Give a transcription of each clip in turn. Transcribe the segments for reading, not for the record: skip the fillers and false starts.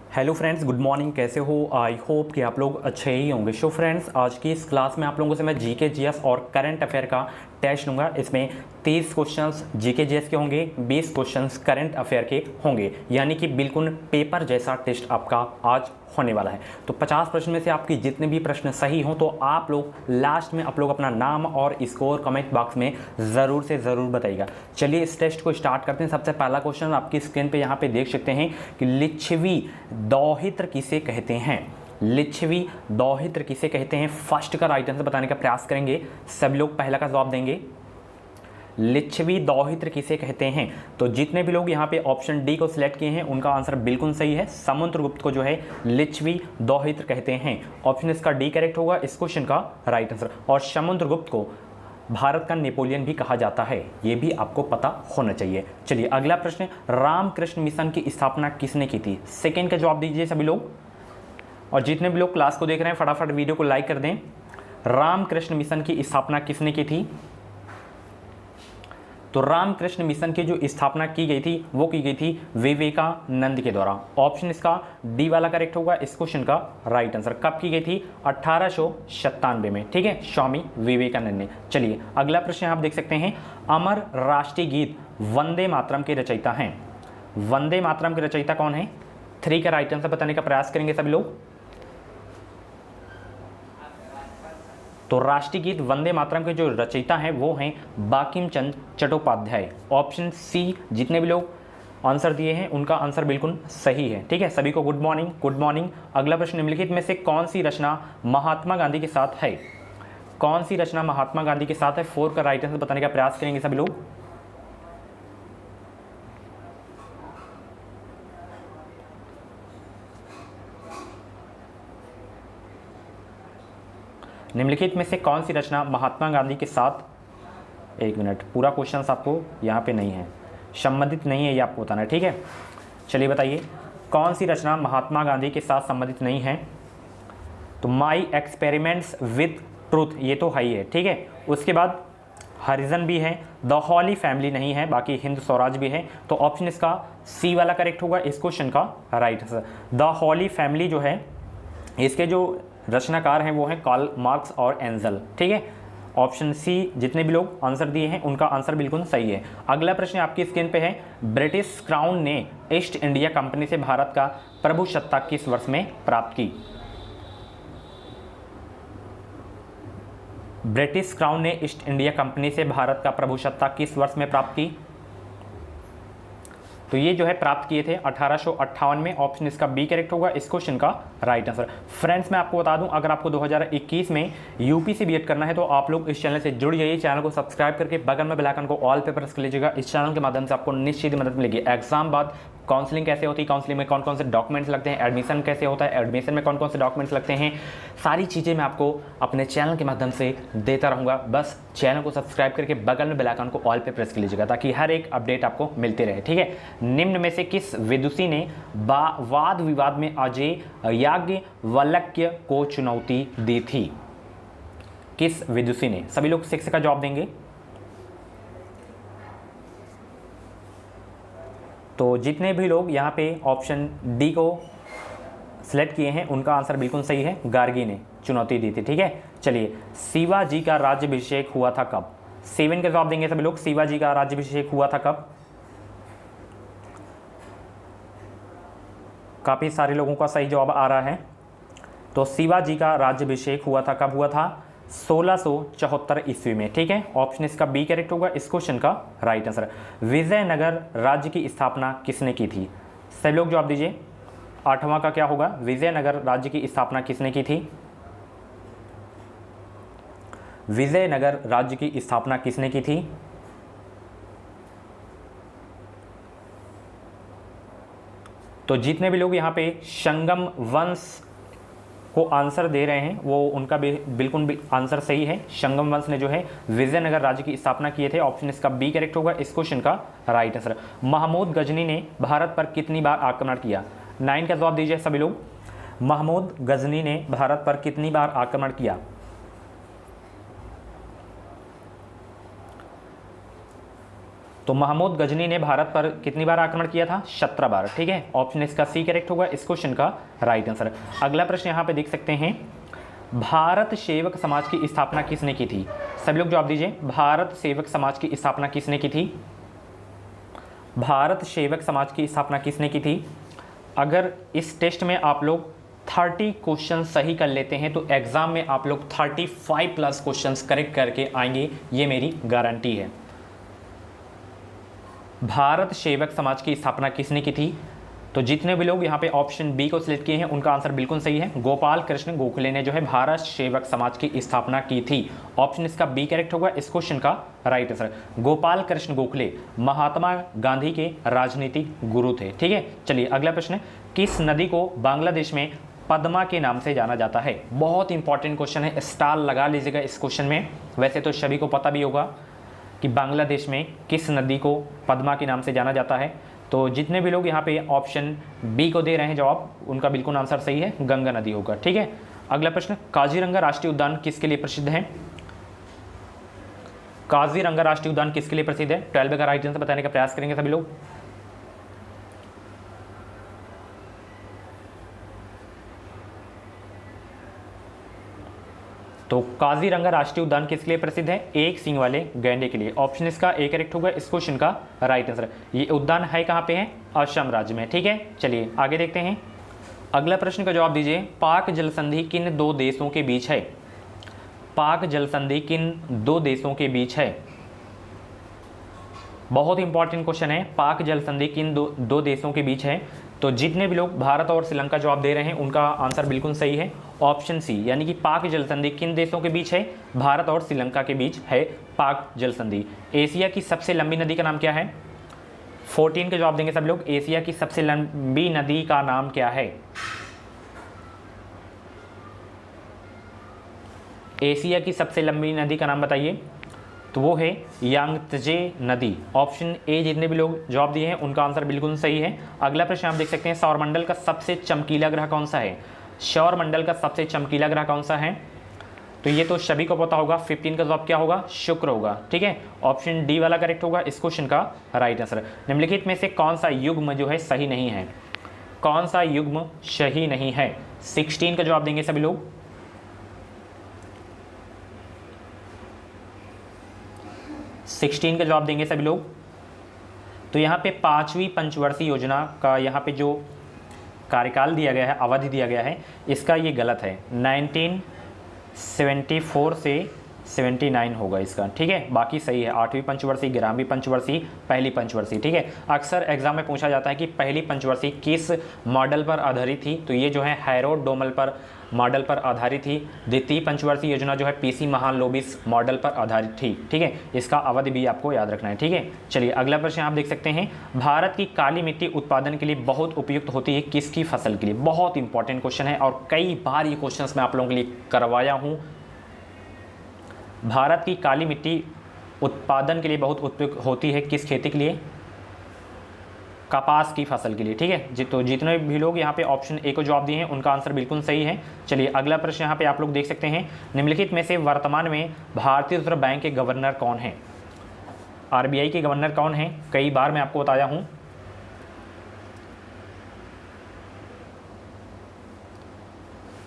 Hello friends, good morning. कैसे हो? I hope कि आप लोग अच्छे ही होंगे। सो फ्रेंड्स, आज की इस क्लास में आप लोगों से मैं जीके जीएस और करंट अफेयर का टेस्ट लूँगा। इसमें 30 क्वेश्चंस जीके जीएस के होंगे, 20 क्वेश्चंस करंट अफेयर के होंगे, यानी कि बिल्कुल पेपर जैसा टेस्ट आपका आज होने वाला है। तो 50 प्रश्न में से आपके जितने भी प्रश्न सही हों तो आप लोग लास्ट में आप लोग अपना नाम और स्कोर कमेंट बॉक्स में ज़रूर से ज़रूर बताइएगा। चलिए इस टेस्ट को स्टार्ट करते हैं। सबसे पहला क्वेश्चन आपकी स्क्रीन पे यहाँ पे देख सकते हैं कि लिच्छवी दौहित्र किसे कहते हैं। लिच्छवी दौहित्र किसे कहते हैं? फर्स्ट का राइट आंसर बताने का प्रयास करेंगे। सब लोग पहला का जवाब देंगे। लिच्छवी दौहित्र किसे कहते हैं? तो जितने भी लोग यहाँ पे ऑप्शन डी को सिलेक्ट किए हैं उनका आंसर बिल्कुल सही है। समुद्रगुप्त को जो है लिच्छवी दौहित्र कहते हैं। ऑप्शन इसका डी करेक्ट होगा इस क्वेश्चन का राइट आंसर। और समुद्रगुप्त को भारत का नेपोलियन भी कहा जाता है, ये भी आपको पता होना चाहिए। चलिए अगला प्रश्न, रामकृष्ण मिशन की स्थापना किसने की थी? सेकेंड का जवाब दीजिए सभी लोग। और जितने भी लोग क्लास को देख रहे हैं फटाफट वीडियो को लाइक कर दें। रामकृष्ण मिशन की स्थापना किसने की थी? तो रामकृष्ण मिशन की जो स्थापना की गई थी वो की गई थी विवेकानंद के द्वारा। ऑप्शन इसका डी वाला करेक्ट होगा इस क्वेश्चन का राइट आंसर। कब की गई थी? 1897 में। ठीक है, स्वामी विवेकानंद ने। चलिए अगला प्रश्न आप देख सकते हैं, अमर राष्ट्रीय गीत वंदे मातरम के रचयिता हैं। वंदे मातरम के रचयिता कौन है? 3 का राइट आंसर बताने का प्रयास करेंगे सभी लोग। तो राष्ट्रीय गीत वंदे मातरम के जो रचयिता हैं वो हैं बंकिम चंद्र चट्टोपाध्याय। ऑप्शन सी, जितने भी लोग आंसर दिए हैं उनका आंसर बिल्कुल सही है। ठीक है, सभी को गुड मॉर्निंग। Good morning. अगला प्रश्न, निम्नलिखित में से कौन सी रचना महात्मा गांधी के साथ है? कौन सी रचना महात्मा गांधी के साथ है? 4 का राइट आंसर बताने का प्रयास करेंगे सभी लोग। निम्नलिखित में से कौन सी रचना महात्मा गांधी के साथ, एक मिनट, पूरा क्वेश्चन आपको यहाँ पे नहीं है, संबंधित नहीं है, ये आपको बताना है। ठीक है, चलिए बताइए कौन सी रचना महात्मा गांधी के साथ संबंधित नहीं है? तो माई एक्सपेरिमेंट्स विद ट्रूथ ये तो है ही है। ठीक है, उसके बाद हरिजन भी है, द हॉली फैमिली नहीं है, बाकी हिंद स्वराज भी है। तो ऑप्शन इसका सी वाला करेक्ट होगा इस क्वेश्चन का right answer. The holy family जो है इसके जो रचनाकार हैं वो हैं कार्ल मार्क्स और एंजल। ठीक है, ऑप्शन सी, जितने भी लोग आंसर दिए हैं उनका आंसर बिल्कुल सही है। अगला प्रश्न आपकी स्क्रीन पे है, ब्रिटिश क्राउन ने ईस्ट इंडिया कंपनी से भारत का प्रभुसत्ता किस वर्ष में प्राप्त की? ब्रिटिश क्राउन ने ईस्ट इंडिया कंपनी से भारत का प्रभुसत्ता किस वर्ष में प्राप्त की? तो ये जो है प्राप्त किए थे 1858 में। ऑप्शन इसका बी करेक्ट होगा इस क्वेश्चन का राइट आंसर। फ्रेंड्स मैं आपको बता दूं, अगर आपको 2021 में यूपी से बीएड करना है तो आप लोग इस चैनल से जुड़ जाइए। चैनल को सब्सक्राइब करके बगल में बेल आइकन को ऑल पे प्रेस कर लीजिएगा। इस चैनल के माध्यम से आपको निश्चित मदद मिलेगी। एग्जाम बाद काउंसलिंग कैसे होती है, काउंसलिंग में कौन कौन से डॉक्यूमेंट्स लगते हैं, एडमिशन कैसे होता है, एडमिशन में कौन कौन से डॉक्यूमेंट्स लगते हैं, सारी चीज़ें मैं आपको अपने चैनल के माध्यम से देता रहूँगा। बस चैनल को सब्सक्राइब करके बगल में बेल आइकन को ऑल पे प्रेस कर लीजिएगा ताकि हर एक अपडेट आपको मिलते रहे। ठीक है, निम्न में से किस विदुषी ने वाद विवाद में अजय याज्ञवल्क्य को चुनौती दी थी? किस विदुषी ने? सभी लोग 6 का जवाब देंगे। तो जितने भी लोग यहाँ पे ऑप्शन डी को सिलेक्ट किए हैं उनका आंसर बिल्कुल सही है, गार्गी ने चुनौती दी थी। ठीक है, चलिए शिवाजी का राज्याभिषेक हुआ था कब? 7 का जवाब देंगे सभी लोग। शिवाजी का राज्याभिषेक हुआ था कब? काफ़ी सारे लोगों का सही जवाब आ रहा है। तो शिवाजी का राज्याभिषेक हुआ था कब हुआ था? 1674 ईस्वी में। ठीक है, ऑप्शन इसका बी करेक्ट होगा इस क्वेश्चन का राइट आंसर। विजयनगर राज्य की स्थापना किसने की थी? सभी लोग जवाब दीजिए। 8वां का क्या होगा? विजयनगर राज्य की स्थापना किसने की थी? विजयनगर राज्य की स्थापना किसने की थी? तो जितने भी लोग यहाँ पे संगम वंश को आंसर दे रहे हैं वो उनका बिल्कुल आंसर सही है। संगम वंश ने जो है विजयनगर राज्य की स्थापना किए थे। ऑप्शन इसका बी करेक्ट होगा इस क्वेश्चन का राइट आंसर। महमूद गजनी ने भारत पर कितनी बार आक्रमण किया? 9 का जवाब दीजिए सभी लोग। महमूद गजनी ने भारत पर कितनी बार आक्रमण किया? तो महमूद गजनी ने भारत पर कितनी बार आक्रमण किया था? 17 बार। ठीक है, ऑप्शन इसका सी करेक्ट होगा इस क्वेश्चन का राइट आंसर। अगला प्रश्न यहाँ पे देख सकते हैं, भारत सेवक समाज की स्थापना किसने की थी? सभी लोग जवाब दीजिए, भारत सेवक समाज की स्थापना किसने की थी? भारत सेवक समाज की स्थापना किसने की थी? अगर इस टेस्ट में आप लोग 30 क्वेश्चन सही कर लेते हैं तो एग्जाम में आप लोग 35 प्लस क्वेश्चंस करेक्ट करके आएंगे, ये मेरी गारंटी है। भारत सेवक समाज की स्थापना किसने की थी? तो जितने भी लोग यहाँ पे ऑप्शन बी को सिलेक्ट किए हैं उनका आंसर बिल्कुल सही है। गोपाल कृष्ण गोखले ने जो है भारत सेवक समाज की स्थापना की थी। ऑप्शन इसका बी करेक्ट होगा इस क्वेश्चन का राइट आंसर। गोपाल कृष्ण गोखले महात्मा गांधी के राजनीतिक गुरु थे। ठीक है, चलिए अगला प्रश्न, किस नदी को बांग्लादेश में पद्मा के नाम से जाना जाता है? बहुत इंपॉर्टेंट क्वेश्चन है, स्टार लगा लीजिएगा इस क्वेश्चन में। वैसे तो सभी को पता भी होगा कि बांग्लादेश में किस नदी को पद्मा के नाम से जाना जाता है। तो जितने भी लोग यहाँ पे ऑप्शन बी को दे रहे हैं जवाब, उनका बिल्कुल आंसर सही है, गंगा नदी होगा। ठीक है, अगला प्रश्न, काजीरंगा राष्ट्रीय उद्यान किसके लिए प्रसिद्ध है? काजीरंगा राष्ट्रीय उद्यान किसके लिए प्रसिद्ध है? 12 का राइट आंसर बताने का प्रयास करेंगे सभी लोग। तो काजीरंगा राष्ट्रीय उद्यान किसके लिए प्रसिद्ध है? एक सींग वाले गैंडे के लिए। ऑप्शन इसका ए करेक्ट होगा इस क्वेश्चन का राइट आंसर। ये उद्यान है कहाँ पे है? असम राज्य में। ठीक है, चलिए आगे देखते हैं। अगला प्रश्न का जवाब दीजिए, पाक जल संधि किन दो देशों के बीच है? पाक जल संधि किन दो देशों के बीच है? बहुत इंपॉर्टेंट क्वेश्चन है, पाक जल संधि किन दो देशों के बीच है? तो जितने भी लोग भारत और श्रीलंका जवाब दे रहे हैं उनका आंसर बिल्कुल सही है, ऑप्शन सी, यानी कि पाक जल संधि किन देशों के बीच है? भारत और श्रीलंका के बीच है पाक जल संधि। एशिया की सबसे लंबी नदी का नाम क्या है? 14 के जवाब देंगे सब लोग। एशिया की सबसे लंबी नदी का नाम क्या है? एशिया की सबसे लंबी नदी का नाम बताइए। तो वो है यांगत्जे नदी। ऑप्शन ए जितने भी लोग जवाब दिए हैं उनका आंसर बिल्कुल सही है। अगला प्रश्न आप देख सकते हैं, सौरमंडल का सबसे चमकीला ग्रह कौन सा है? सौरमंडल का सबसे चमकीला ग्रह कौन सा है? तो ये तो सभी को पता होगा। 15 का जवाब क्या होगा? शुक्र होगा। ठीक है, ऑप्शन डी वाला करेक्ट होगा इस क्वेश्चन का राइट आंसर। निम्नलिखित में से कौन सा युग्म जो है सही नहीं है? कौन सा युग्म सही नहीं है? 16 का जवाब देंगे सभी लोग। 16 का जवाब देंगे सभी लोग। तो यहाँ पे 5वीं पंचवर्षीय योजना का यहाँ पे जो कार्यकाल दिया गया है, अवधि दिया गया है, इसका ये गलत है। 1974 से 79 होगा इसका। ठीक है, बाकी सही है। 8वीं पंचवर्षीय, 11वीं पंचवर्षीय, पहली पंचवर्षीय। ठीक है, अक्सर एग्जाम में पूछा जाता है कि पहली पंचवर्षीय किस मॉडल पर आधारित थी? तो ये जो है हैरोल्ड डोमल पर मॉडल पर आधारित थी। द्वितीय पंचवर्षीय योजना जो है पीसी महालनोबिस मॉडल पर आधारित थी। ठीक है, इसका अवधि भी आपको याद रखना है। ठीक है, चलिए अगला प्रश्न आप देख सकते हैं, भारत की काली मिट्टी उत्पादन के लिए बहुत उपयुक्त होती है किसकी फसल के लिए? बहुत इंपॉर्टेंट क्वेश्चन है और कई बार ये क्वेश्चन मैं आप लोगों के लिए करवाया हूँ। भारत की काली मिट्टी उत्पादन के लिए बहुत उपयुक्त होती है किस खेती के लिए? कपास की फसल के लिए। ठीक है, तो जितने भी लोग यहाँ पे ऑप्शन ए को जवाब दिए हैं उनका आंसर बिल्कुल सही है। चलिए अगला प्रश्न यहाँ पे आप लोग देख सकते हैं, निम्नलिखित में से वर्तमान में भारतीय रिजर्व बैंक के गवर्नर कौन है? आरबीआई के गवर्नर कौन है? कई बार मैं आपको बताया हूँ।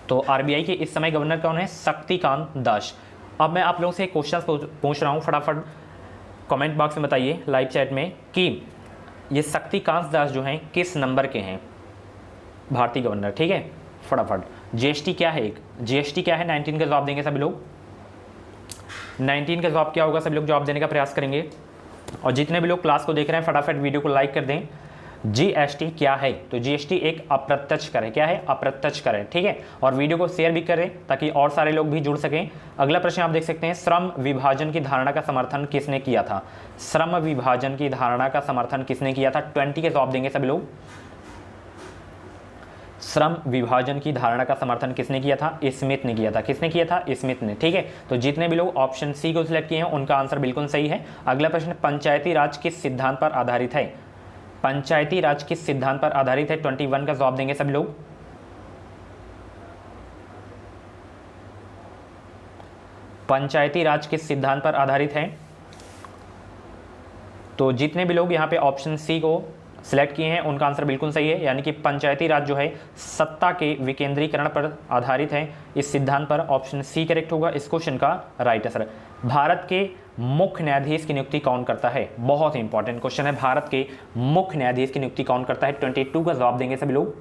तो आरबीआई के इस समय गवर्नर कौन है? शक्तिकांत दास। अब मैं आप लोगों से क्वेश्चन पूछ रहा हूँ, फटाफट कमेंट बॉक्स में बताइए लाइव चैट में कि ये शक्तिकांत दास जो हैं किस नंबर के हैं भारतीय गवर्नर? ठीक है, फटाफट। जीएसटी क्या है? जीएसटी क्या है? 19 का जवाब देंगे सभी लोग। 19 का जवाब क्या होगा? सभी लोग जवाब देने का प्रयास करेंगे। और जितने भी लोग क्लास को देख रहे हैं फटाफट वीडियो को लाइक कर दें। जीएसटी क्या है? तो जीएसटी एक अप्रत्यक्ष कर है। क्या है? अप्रत्यक्ष कर है। ठीक है, और वीडियो को शेयर भी करें ताकि और सारे लोग भी जुड़ सकें। अगला प्रश्न आप देख सकते हैं, श्रम विभाजन की धारणा का समर्थन किसने किया था? श्रम विभाजन की धारणा का समर्थन किसने किया था? 20 के जवाब देंगे सभी लोग। श्रम विभाजन की धारणा का समर्थन किसने किया था? स्मिथ ने किया था। किसने किया था? स्मिथ ने। ठीक है, तो जितने भी लोग ऑप्शन सी को सिलेक्ट किए हैं उनका आंसर बिल्कुल सही है। अगला प्रश्न, पंचायती राज किस सिद्धांत पर आधारित है? पंचायती राज किस सिद्धांत पर आधारित है? 21 का जवाब देंगे सब लोग। पंचायती राज किस सिद्धांत पर आधारित है? तो जितने भी लोग यहाँ पे ऑप्शन सी को सिलेक्ट किए हैं उनका आंसर बिल्कुल सही है, यानी कि पंचायती राज जो है सत्ता के विकेंद्रीकरण पर आधारित है। इस सिद्धांत पर ऑप्शन सी करेक्ट होगा इस क्वेश्चन का राइट आंसर। भारत के मुख्य न्यायाधीश की नियुक्ति कौन करता है? बहुत इंपॉर्टेंट क्वेश्चन है, भारत के मुख्य न्यायाधीश की नियुक्ति कौन करता है? 22 का जवाब देंगे सभी लोग।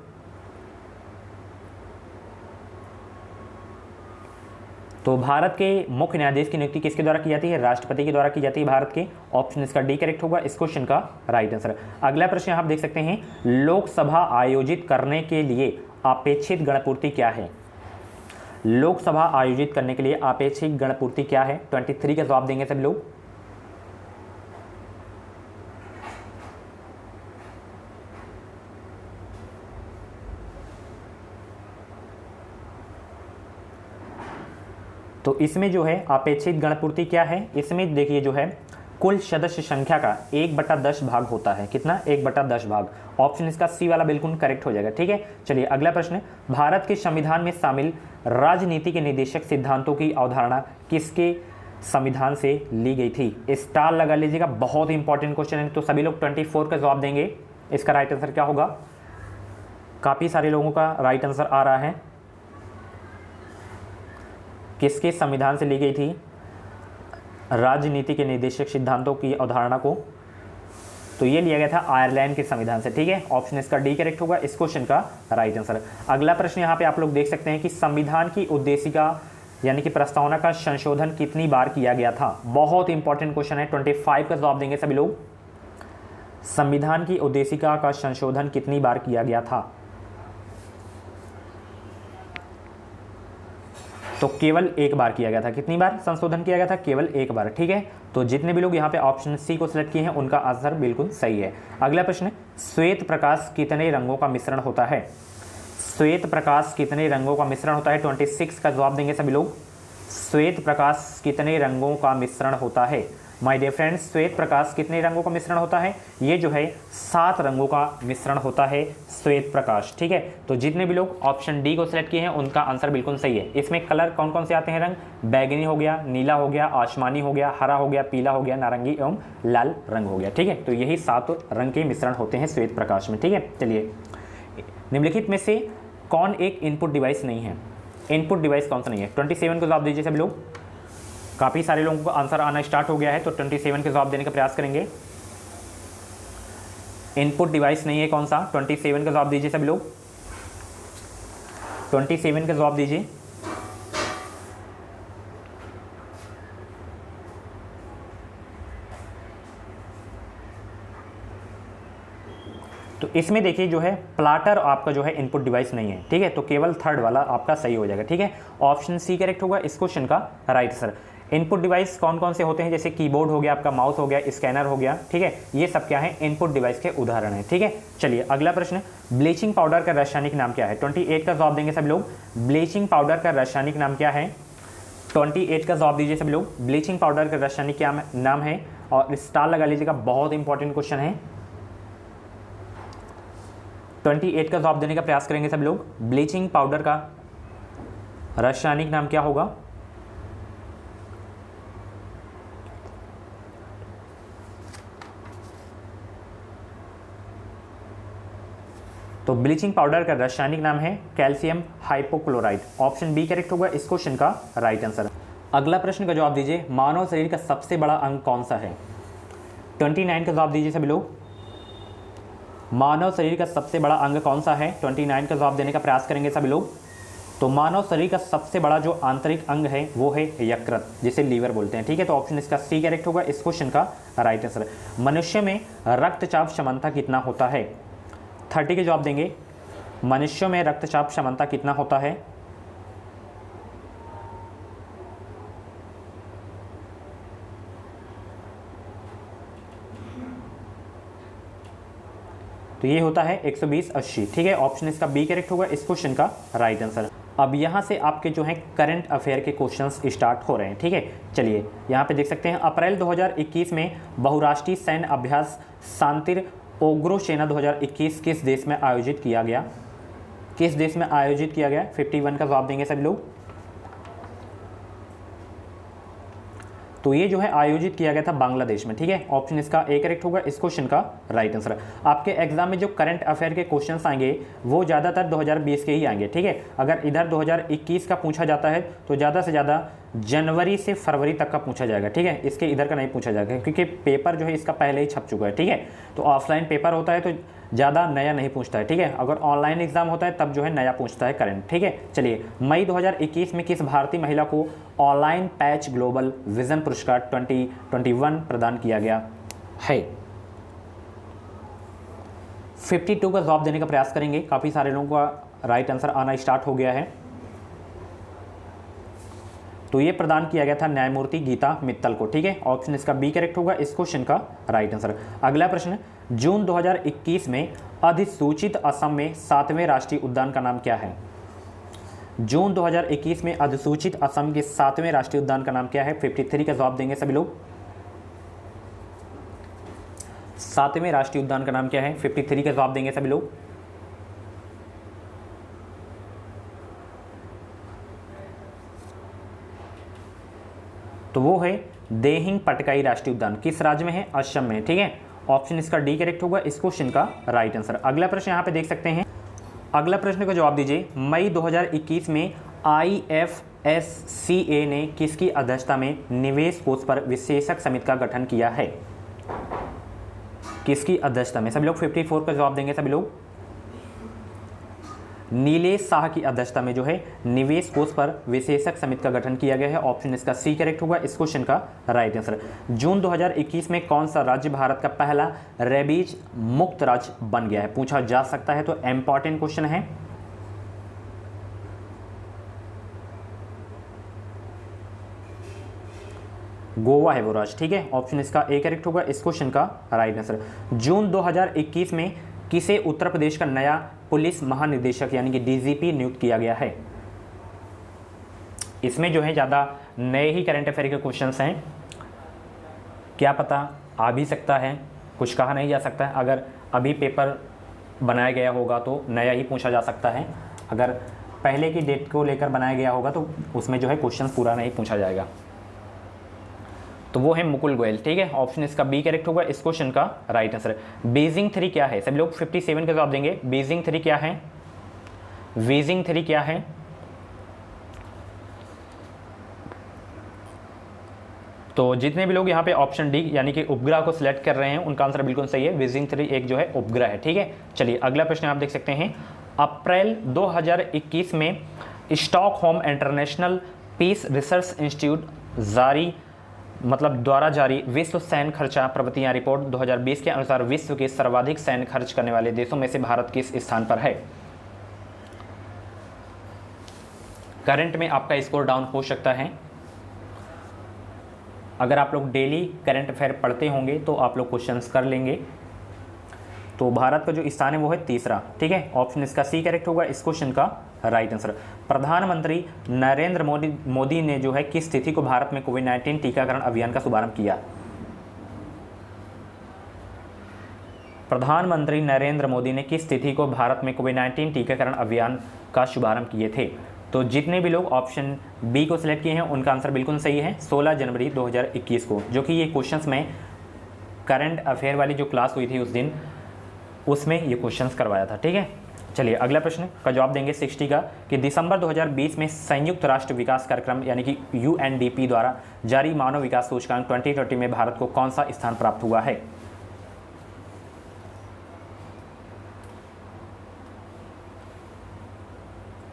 तो भारत के मुख्य न्यायाधीश की नियुक्ति किसके द्वारा की जाती है? राष्ट्रपति के द्वारा की जाती है भारत के। ऑप्शन इसका डी करेक्ट होगा इस क्वेश्चन का राइट आंसर। अगला प्रश्न यहाँ आप देख सकते हैं, लोकसभा आयोजित करने के लिए अपेक्षित गणपूर्ति क्या है? लोकसभा आयोजित करने के लिए अपेक्षित गणपूर्ति क्या है? 23 का जवाब देंगे सभी लोग। तो इसमें जो है अपेक्षित गणपूर्ति क्या है? इसमें देखिए जो है कुल सदस्य संख्या का 1/10 भाग होता है। कितना? 1/10 भाग। ऑप्शन इसका सी वाला बिल्कुल करेक्ट हो जाएगा। ठीक है, चलिए अगला प्रश्न। भारत के संविधान में शामिल राजनीति के निर्देशक सिद्धांतों की अवधारणा किसके संविधान से ली गई थी? स्टार लगा लीजिएगा, बहुत इंपॉर्टेंट क्वेश्चन है। तो सभी लोग 24 का जवाब देंगे। इसका राइट आंसर क्या होगा? काफ़ी सारे लोगों का राइट आंसर आ रहा है। किसके संविधान से ली गई थी राजनीति के निर्देशक सिद्धांतों की अवधारणा को? तो ये लिया गया था आयरलैंड के संविधान से। ठीक है, ऑप्शन इसका डी करेक्ट होगा इस क्वेश्चन का राइट आंसर। अगला प्रश्न यहाँ पे आप लोग देख सकते हैं कि संविधान की उद्देशिका यानी कि प्रस्तावना का संशोधन कितनी बार किया गया था? बहुत इंपॉर्टेंट क्वेश्चन है। 25 का जवाब देंगे सभी लोग। संविधान की उद्देशिका का संशोधन कितनी बार किया गया था? तो केवल एक बार किया गया था। कितनी बार संशोधन किया गया था? केवल एक बार। ठीक है, तो जितने भी लोग यहाँ पे ऑप्शन सी को सिलेक्ट किए हैं उनका आंसर बिल्कुल सही है। अगला प्रश्न, श्वेत प्रकाश कितने रंगों का मिश्रण होता है? श्वेत प्रकाश कितने रंगों का मिश्रण होता है? 26 का जवाब देंगे सभी लोग। श्वेत प्रकाश कितने रंगों का मिश्रण होता है? माय डियर फ्रेंड्स, श्वेत प्रकाश कितने रंगों का मिश्रण होता है? ये जो है 7 रंगों का मिश्रण होता है श्वेत प्रकाश। ठीक है, तो जितने भी लोग ऑप्शन डी को सिलेक्ट किए हैं उनका आंसर बिल्कुल सही है। इसमें कलर कौन कौन से आते हैं? रंग बैगनी हो गया, नीला हो गया, आसमानी हो गया, हरा हो गया, पीला हो गया, नारंगी एवं लाल रंग हो गया। ठीक है, तो यही 7 रंग के मिश्रण होते हैं श्वेत प्रकाश में। ठीक है, चलिए निम्नलिखित में से कौन एक इनपुट डिवाइस नहीं है? इनपुट डिवाइस कौन सा नहीं है? 27 को जवाब दीजिए सभी लोग। काफ़ी सारे लोगों को आंसर आना स्टार्ट हो गया है, तो 27 के जवाब देने का प्रयास करेंगे। इनपुट डिवाइस नहीं है कौन सा? 27 का जवाब दीजिए सभी लोग। 27 का जवाब दीजिए। तो इसमें देखिए जो है प्लाटर आपका जो है इनपुट डिवाइस नहीं है। ठीक है, तो केवल थर्ड वाला आपका सही हो जाएगा। ठीक है, ऑप्शन सी करेक्ट होगा इस क्वेश्चन का राइट आंसर। इनपुट डिवाइस कौन कौन से होते हैं? जैसे कीबोर्ड हो गया, आपका माउस हो गया, स्कैनर हो गया। ठीक है, ये सब क्या है? इनपुट डिवाइस के उदाहरण है। ठीक है, चलिए अगला प्रश्न, ब्लीचिंग पाउडर का रासायनिक नाम क्या है? 28 का जवाब देंगे सब लोग। ब्लीचिंग पाउडर का रासायनिक नाम क्या है? 28 का जवाब दीजिए सब लोग। ब्लीचिंग पाउडर का रासायनिक क्या नाम है? और स्टार लगा लीजिएगा, बहुत इंपॉर्टेंट क्वेश्चन है। 28 का जवाब देने का प्रयास करेंगे सब लोग। ब्लीचिंग पाउडर का रासायनिक नाम क्या होगा? तो ब्लीचिंग पाउडर का रासायनिक नाम है calcium hypochloride. Option B correct होगा इस क्वेश्चन का राइट आंसर। अगला प्रश्न का जवाब दीजिए, मानव शरीर का सबसे बड़ा अंग कौन सा है? 29 का जवाब दीजिए सभी लोग। मानव शरीर का सबसे बड़ा अंग कौन सा है? 29 का जवाब देने का प्रयास करेंगे सभी लोग। तो मानव शरीर का सबसे बड़ा जो आंतरिक अंग है वो है यकृत, जिसे लीवर बोलते हैं। ठीक है, तो ऑप्शन इसका सी करेक्ट होगा इस क्वेश्चन का राइट आंसर। मनुष्य में रक्तचाप क्षमता कितना होता है? 30 के जवाब देंगे। मनुष्यों में रक्तचाप क्षमता कितना होता है? तो ये होता है 120/80। ठीक है, ऑप्शन इसका बी करेक्ट होगा इस क्वेश्चन का राइट आंसर। अब यहाँ से आपके जो है करंट अफेयर के क्वेश्चंस स्टार्ट हो रहे हैं। ठीक है, चलिए यहाँ पे देख सकते हैं, अप्रैल 2021 में बहुराष्ट्रीय सैन्य अभ्यास शांतिर ओग्रो सेना 2021 किस देश में आयोजित किया गया? किस देश में आयोजित किया गया? 51 का जवाब देंगे सभी लोग। तो ये जो है आयोजित किया गया था बांग्लादेश में, ठीक है। ऑप्शन इसका ए करेक्ट होगा इस क्वेश्चन का राइट आंसर। आपके एग्जाम में जो करंट अफेयर के क्वेश्चंस आएंगे वो ज़्यादातर 2020 के ही आएंगे, ठीक है। अगर इधर 2021 का पूछा जाता है तो ज़्यादा से ज़्यादा जनवरी से फरवरी तक का पूछा जाएगा, ठीक है। इसके इधर का नहीं पूछा जाएगा क्योंकि पेपर जो है इसका पहले ही छप चुका है, ठीक है। तो ऑफलाइन पेपर होता है तो ज़्यादा नया नहीं पूछता है, ठीक है। अगर ऑनलाइन एग्जाम होता है तब जो है नया पूछता है करंट, ठीक है। चलिए, मई 2021 में किस भारतीय महिला को ऑनलाइन पैच ग्लोबल विजन पुरस्कार 2021 प्रदान किया गया है? 52 का जवाब देने का प्रयास करेंगे। काफ़ी सारे लोगों का राइट आंसर आना स्टार्ट हो गया है। तो ये प्रदान किया गया था न्यायमूर्ति गीता मित्तल को, ठीक है। ऑप्शन इसका बी करेक्ट होगा इस क्वेश्चन का राइट आंसर। अगला प्रश्न, जून 2021 में अधिसूचित असम में 7वें राष्ट्रीय उद्यान का नाम क्या है? जून 2021 में अधिसूचित असम के 7वें राष्ट्रीय उद्यान का नाम क्या है? 53 का जवाब देंगे सभी लोग। 7वें राष्ट्रीय उद्यान का नाम क्या है? 53 का जवाब देंगे सभी लोग। तो वो है देहिंग पटकाई राष्ट्रीय उद्यान। किस राज्य में है? असम में, ठीक है। ऑप्शन इसका डी करेक्ट होगा इस क्वेश्चन का राइट आंसर। अगला प्रश्न यहाँ पे देख सकते हैं। अगला प्रश्न का जवाब दीजिए। मई 2021 में IFSCA ने किसकी अध्यक्षता में निवेश कोष पर विशेषज्ञ समिति का गठन किया है? किसकी अध्यक्षता में? सभी लोग 54 का जवाब देंगे सभी लोग। नीलेश शाह की अध्यक्षता में जो है निवेश कोष पर विशेषज्ञ समिति का गठन किया गया है। ऑप्शन इसका सी करेक्ट होगा इस क्वेश्चन का राइट आंसर। जून 2021 में कौन सा राज्य भारत का पहला रेबीज मुक्त राज्य बन गया है? पूछा जा सकता है, तो इंपॉर्टेंट क्वेश्चन है। गोवा है वो राज्य, ठीक है। ऑप्शन इसका ए करेक्ट होगा इस क्वेश्चन का राइट आंसर। जून 2021 में किसे उत्तर प्रदेश का नया पुलिस महानिदेशक यानी कि DGP नियुक्त किया गया है? इसमें जो है ज़्यादा नए ही करंट अफेयर के क्वेश्चंस हैं। क्या पता आ भी सकता है, कुछ कहा नहीं जा सकता है। अगर अभी पेपर बनाया गया होगा तो नया ही पूछा जा सकता है। अगर पहले की डेट को लेकर बनाया गया होगा तो उसमें जो है क्वेश्चन पूरा नहीं पूछा जाएगा। तो वो है मुकुल गोयल, ठीक है। ऑप्शन इसका बी करेक्ट होगा इस क्वेश्चन का राइट आंसर। बीजिंग 3 क्या है? सभी लोग 57 का जवाब देंगे। बीजिंग 3 क्या है? बीजिंग 3 क्या है? तो जितने भी लोग यहाँ पे ऑप्शन डी यानी कि उपग्रह को सिलेक्ट कर रहे हैं उनका आंसर बिल्कुल सही है। बीजिंग 3 एक जो है उपग्रह है, ठीक है। चलिए, अगला प्रश्न आप देख सकते हैं। अप्रैल 2021 में Stockholm International Peace Research Institute द्वारा जारी विश्व सैन्य खर्चा प्रवृत्तियां रिपोर्ट 2020 के अनुसार विश्व के सर्वाधिक सैन्य खर्च करने वाले देशों में से भारत किस स्थान पर है? करंट में आपका स्कोर डाउन हो सकता है। अगर आप लोग डेली करंट अफेयर पढ़ते होंगे तो आप लोग क्वेश्चंस कर लेंगे। तो भारत का जो स्थान है वो है तीसरा, ठीक है। ऑप्शन इसका सी करेक्ट होगा इस क्वेश्चन का राइट आंसर। प्रधानमंत्री नरेंद्र मोदी ने जो है किस तिथि को भारत में कोविड-19 टीकाकरण अभियान का शुभारंभ किया? प्रधानमंत्री नरेंद्र मोदी ने किस तिथि को भारत में कोविड-19 टीकाकरण अभियान का शुभारंभ किए थे? तो जितने भी लोग ऑप्शन बी को सिलेक्ट किए हैं उनका आंसर बिल्कुल सही है, 16 जनवरी 2021 को, जो कि ये क्वेश्चंस में करंट अफेयर वाली जो क्लास हुई थी उस दिन उसमें ये क्वेश्चंस करवाया था, ठीक है। चलिए, अगला प्रश्न का जवाब देंगे 60 का कि दिसंबर 2020 में संयुक्त राष्ट्र विकास कार्यक्रम यानी कि UNDP द्वारा जारी मानव विकास सूचकांक 2020 में भारत को कौन सा स्थान प्राप्त हुआ है?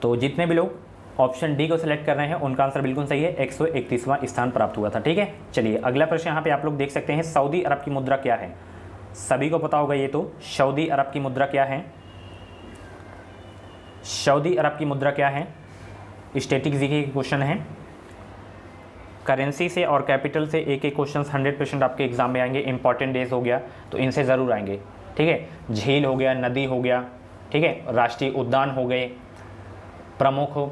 तो जितने भी लोग ऑप्शन डी को सिलेक्ट कर रहे हैं उनका आंसर बिल्कुल सही है, 131वां स्थान प्राप्त हुआ था, ठीक है। चलिए, अगला प्रश्न यहाँ पे आप लोग देख सकते हैं। सऊदी अरब की मुद्रा क्या है? सभी को पता होगा ये तो। सऊदी अरब की मुद्रा क्या है? सऊदी अरब की मुद्रा क्या है? स्टैटिक जीके के क्वेश्चन है। करेंसी से और कैपिटल से एक एक क्वेश्चन 100% आपके एग्जाम में आएंगे। इंपॉर्टेंट डेज हो गया तो इनसे ज़रूर आएंगे, ठीक है। झील हो गया, नदी हो गया, ठीक है, राष्ट्रीय उद्यान हो गए, प्रमुख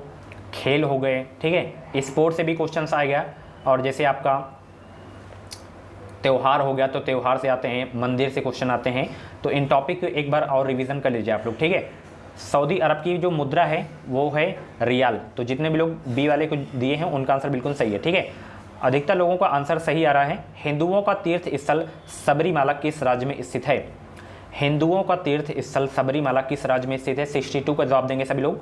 खेल हो गए, ठीक है। स्पोर्ट से भी क्वेश्चंस आएगा। और जैसे आपका त्यौहार हो गया तो त्यौहार से आते हैं, मंदिर से क्वेश्चन आते हैं। तो इन टॉपिक को एक बार और रिवीजन कर लीजिए आप लोग, ठीक है। सऊदी अरब की जो मुद्रा है वो है रियाल। तो जितने भी लोग बी वाले को दिए हैं उनका आंसर बिल्कुल सही है, ठीक है। अधिकतर लोगों का आंसर सही आ रहा है। हिंदुओं का तीर्थ स्थल सबरीमाला किस राज्य में स्थित है? हिंदुओं का तीर्थ स्थल सबरीमाला किस राज्य में स्थित है? 62 का जवाब देंगे सभी लोग।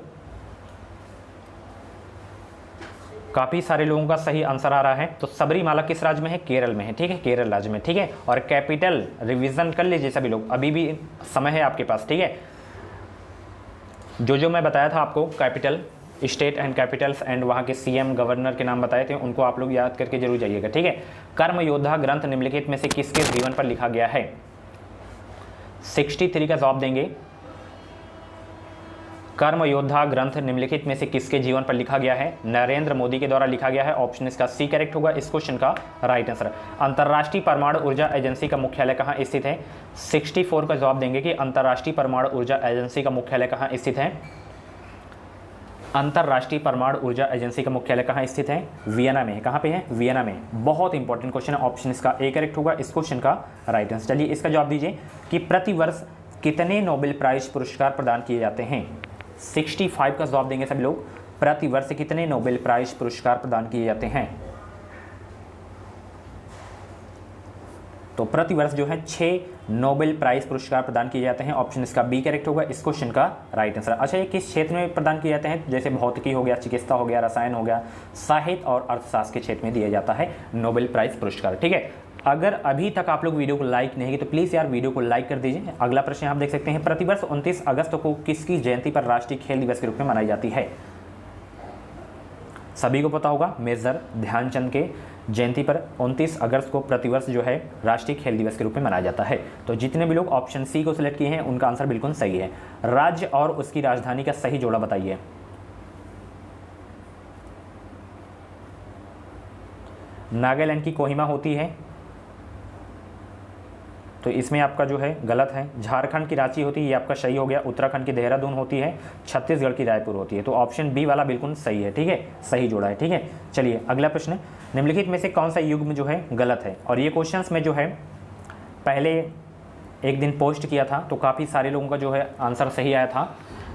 काफ़ी सारे लोगों का सही आंसर आ रहा है। तो सबरीमाला किस राज्य में है? केरल में है, ठीक है, केरल राज्य में, ठीक है। और कैपिटल रिवीजन कर लीजिए सभी लोग, अभी भी समय है आपके पास, ठीक है। जो मैं बताया था आपको, capital state and Capitals and वहाँ के सीएम गवर्नर के नाम बताए थे, उनको आप लोग याद करके जरूर जाइएगा, ठीक है। कर्म योद्धा ग्रंथ निम्नलिखित में से किसके जीवन पर लिखा गया है? 63 का जवाब देंगे। कर्म योद्धा ग्रंथ निम्नलिखित में से किसके जीवन पर लिखा गया है? नरेंद्र मोदी के द्वारा लिखा गया है। ऑप्शन इसका सी करेक्ट होगा इस क्वेश्चन का राइट आंसर। अंतर्राष्ट्रीय परमाणु ऊर्जा एजेंसी का मुख्यालय कहाँ स्थित है? 64 का जवाब देंगे कि अंतर्राष्ट्रीय परमाणु ऊर्जा एजेंसी का मुख्यालय कहाँ स्थित है? अंतर्राष्ट्रीय परमाणु ऊर्जा एजेंसी का मुख्यालय कहाँ स्थित है? वियना में। कहाँ पे है? वियना में। बहुत इंपॉर्टेंट क्वेश्चन है, ऑप्शन इसका ए करेक्ट होगा इस क्वेश्चन का राइट आंसर। चलिए इसका जवाब दीजिए कि प्रतिवर्ष कितने नोबेल प्राइज पुरस्कार प्रदान किए जाते हैं? 65 का जवाब देंगे सभी लोग। प्रतिवर्ष कितने नोबेल प्राइज पुरस्कार प्रदान किए जाते हैं? तो प्रतिवर्ष जो है 6 नोबेल प्राइज पुरस्कार प्रदान किए जाते हैं। ऑप्शन इसका बी करेक्ट होगा इस क्वेश्चन का राइट आंसर। अच्छा, ये किस क्षेत्र में प्रदान किए जाते हैं? जैसे भौतिकी हो गया, चिकित्सा हो गया, रसायन हो गया, साहित्य और अर्थशास्त्र के क्षेत्र में दिया जाता है नोबेल प्राइज पुरस्कार, ठीक है। अगर अभी तक आप लोग वीडियो को लाइक नहीं किए तो प्लीज़ यार वीडियो को लाइक कर दीजिए। अगला प्रश्न आप देख सकते हैं, प्रतिवर्ष 29 अगस्त को किसकी जयंती पर राष्ट्रीय खेल दिवस के रूप में मनाई जाती है? सभी को पता होगा, मेजर ध्यानचंद के जयंती पर 29 अगस्त को प्रतिवर्ष जो है राष्ट्रीय खेल दिवस के रूप में मनाया जाता है। तो जितने भी लोग ऑप्शन सी को सिलेक्ट किए हैं उनका आंसर बिल्कुल सही है। राज्य और उसकी राजधानी का सही जोड़ा बताइए। नागालैंड की कोहिमा होती है, तो इसमें आपका जो है गलत है। झारखंड की रांची होती है, ये आपका सही हो गया। उत्तराखंड की देहरादून होती है, छत्तीसगढ़ की रायपुर होती है। तो ऑप्शन बी वाला बिल्कुल सही है, ठीक है, सही जोड़ा है, ठीक है। चलिए अगला प्रश्न, निम्नलिखित में से कौन सा युग्म जो है गलत है? और ये क्वेश्चंस में जो है पहले एक दिन पोस्ट किया था तो काफ़ी सारे लोगों का जो है आंसर सही आया था।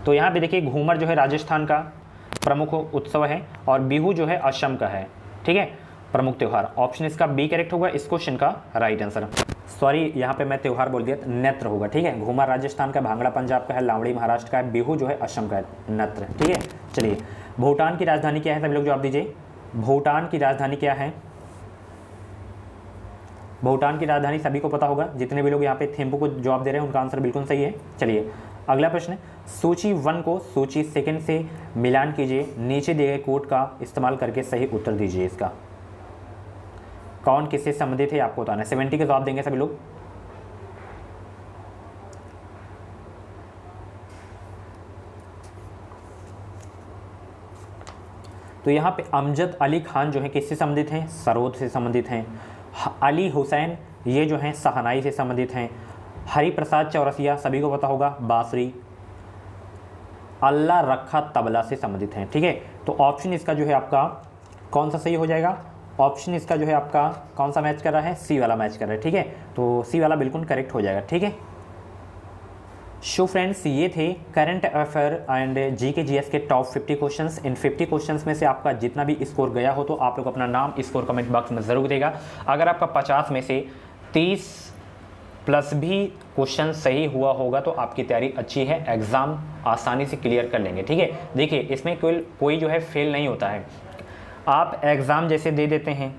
तो यहाँ पे देखिए, घूमर जो है राजस्थान का प्रमुख उत्सव है और बिहू जो है असम का है, ठीक है, प्रमुख त्यौहार। ऑप्शन इसका बी करेक्ट होगा इस क्वेश्चन का राइट आंसर। सॉरी, यहाँ पे मैं त्यौहार बोल दिया, नृत्य होगा, ठीक है। घूमर राजस्थान का, भांगड़ा पंजाब का है, लावड़ी महाराष्ट्र का है, बिहू जो है असम का है, नृत्य, ठीक है। चलिए, भूटान की राजधानी क्या है? सभी लोग जवाब दीजिए। भूटान की राजधानी क्या है? भूटान की राजधानी सभी को पता होगा, जितने भी लोग यहाँ पे थिम्पू को जवाब दे रहे हैं उनका आंसर बिल्कुल सही है। चलिए अगला प्रश्न, सूची 1 को सूची 2 से मिलान कीजिए, नीचे दिए गए कोड का इस्तेमाल करके सही उत्तर दीजिए। इसका कौन किससे संबंधित है आपको बताना है। 70 का जवाब देंगे सभी लोग। तो यहाँ पे अमजद अली खान जो है किससे संबंधित हैं? सरोद से संबंधित हैं। अली हुसैन ये जो हैं शहनाई से संबंधित हैं। हरिप्रसाद चौरसिया सभी को पता होगा, बांसुरी। अल्लाह रखा तबला से संबंधित हैं, ठीक है। तो ऑप्शन इसका जो है आपका कौन सा सही हो जाएगा? ऑप्शन इसका जो है आपका कौन सा मैच कर रहा है? सी वाला मैच कर रहा है, ठीक है। तो सी वाला बिल्कुल करेक्ट हो जाएगा, ठीक है। सो फ्रेंड्स, ये थे current affair and GK GS के टॉप 50 क्वेश्चंस। इन 50 क्वेश्चंस में से आपका जितना भी स्कोर गया हो तो आप लोग अपना नाम स्कोर कमेंट बॉक्स में ज़रूर देगा। अगर आपका 50 में से 30 प्लस भी क्वेश्चन सही हुआ होगा तो आपकी तैयारी अच्छी है, एग्ज़ाम आसानी से क्लियर कर लेंगे, ठीक है। देखिए, इसमें कोई जो है फेल नहीं होता है। आप एग्ज़ाम जैसे दे देते हैं,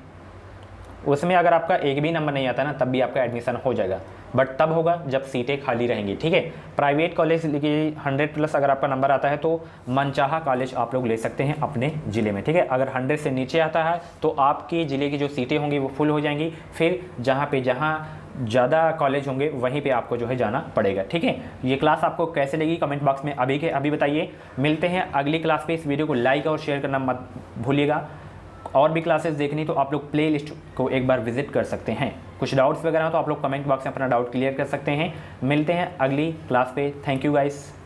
उसमें अगर आपका एक भी नंबर नहीं आता ना तब भी आपका एडमिशन हो जाएगा, बट तब होगा जब सीटें खाली रहेंगी, ठीक है। प्राइवेट कॉलेज की 100+ अगर आपका नंबर आता है तो मनचाहा कॉलेज आप लोग ले सकते हैं अपने ज़िले में, ठीक है। अगर 100 से नीचे आता है तो आपके ज़िले की जो सीटें होंगी वो फुल हो जाएंगी, फिर जहाँ ज़्यादा कॉलेज होंगे वहीं पे आपको जो है जाना पड़ेगा, ठीक है। ये क्लास आपको कैसे लगी कमेंट बॉक्स में अभी बताइए। मिलते हैं अगली क्लास पे। इस वीडियो को लाइक और शेयर करना मत भूलिएगा। और भी क्लासेस देखनी तो आप लोग प्ले लिस्ट को एक बार विजिट कर सकते हैं। कुछ डाउट्स वगैरह हो तो आप लोग कमेंट बॉक्स में अपना डाउट क्लियर कर सकते हैं। मिलते हैं अगली क्लास पे। Thank you guys.